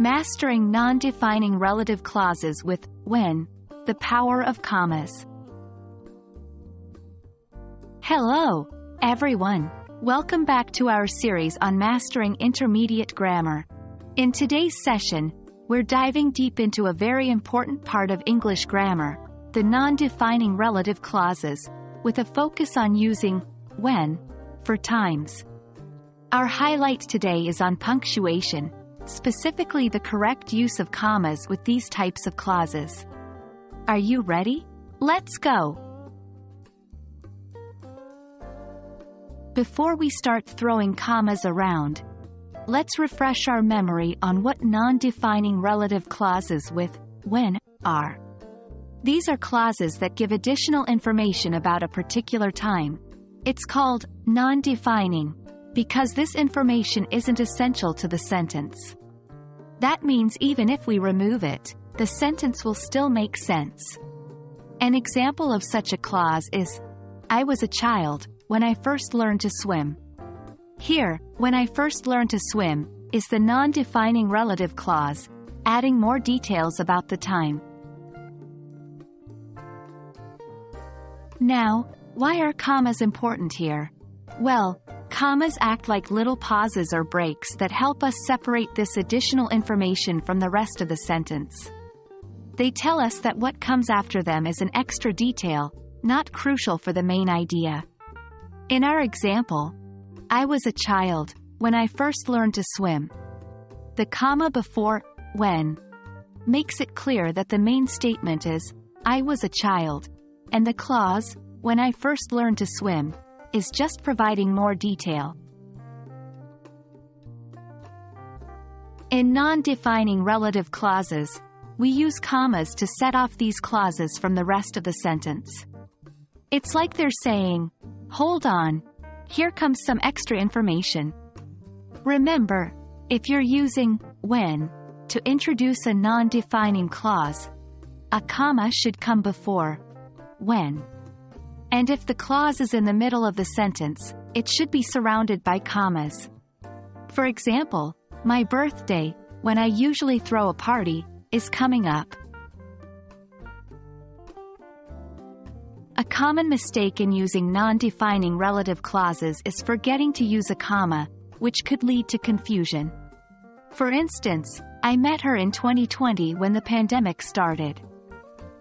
Mastering non-defining relative clauses with when, the power of commas. Hello, everyone. Welcome back to our series on mastering intermediate grammar. In today's session, we're diving deep into a very important part of English grammar, the non-defining relative clauses, with a focus on using when for times. Our highlight today is on punctuation, specifically the correct use of commas with these types of clauses. Are you ready? Let's go! Before we start throwing commas around, let's refresh our memory on what non-defining relative clauses with when are. These are clauses that give additional information about a particular time. It's called non-defining because this information isn't essential to the sentence. That means even if we remove it, the sentence will still make sense. An example of such a clause is, I was a child when I first learned to swim. Here, when I first learned to swim, is the non-defining relative clause, adding more details about the time. Now, why are commas important here? Well, commas act like little pauses or breaks that help us separate this additional information from the rest of the sentence. They tell us that what comes after them is an extra detail, not crucial for the main idea. In our example, I was a child when I first learned to swim. The comma before when makes it clear that the main statement is, I was a child, and the clause, when I first learned to swim, is just providing more detail. In non-defining relative clauses, we use commas to set off these clauses from the rest of the sentence. It's like they're saying, hold on, here comes some extra information. Remember, if you're using when to introduce a non-defining clause, a comma should come before when. And if the clause is in the middle of the sentence, it should be surrounded by commas. For example, my birthday, when I usually throw a party, is coming up. A common mistake in using non-defining relative clauses is forgetting to use a comma, which could lead to confusion. For instance, I met her in 2020 when the pandemic started.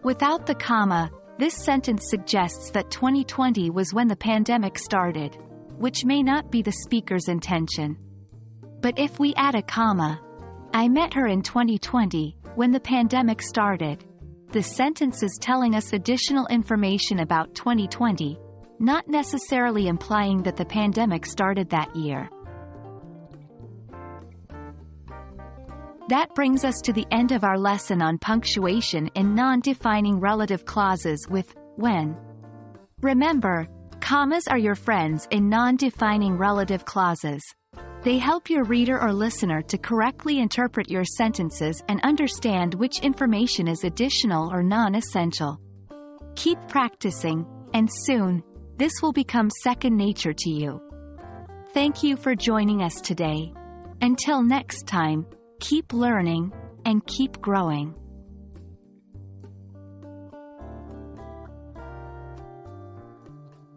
Without the comma, this sentence suggests that 2020 was when the pandemic started, which may not be the speaker's intention. But if we add a comma, I met her in 2020, when the pandemic started, the sentence is telling us additional information about 2020, not necessarily implying that the pandemic started that year. That brings us to the end of our lesson on punctuation in non-defining relative clauses with when. Remember, commas are your friends in non-defining relative clauses. They help your reader or listener to correctly interpret your sentences and understand which information is additional or non-essential. Keep practicing, and soon, this will become second nature to you. Thank you for joining us today. Until next time, keep learning, and keep growing.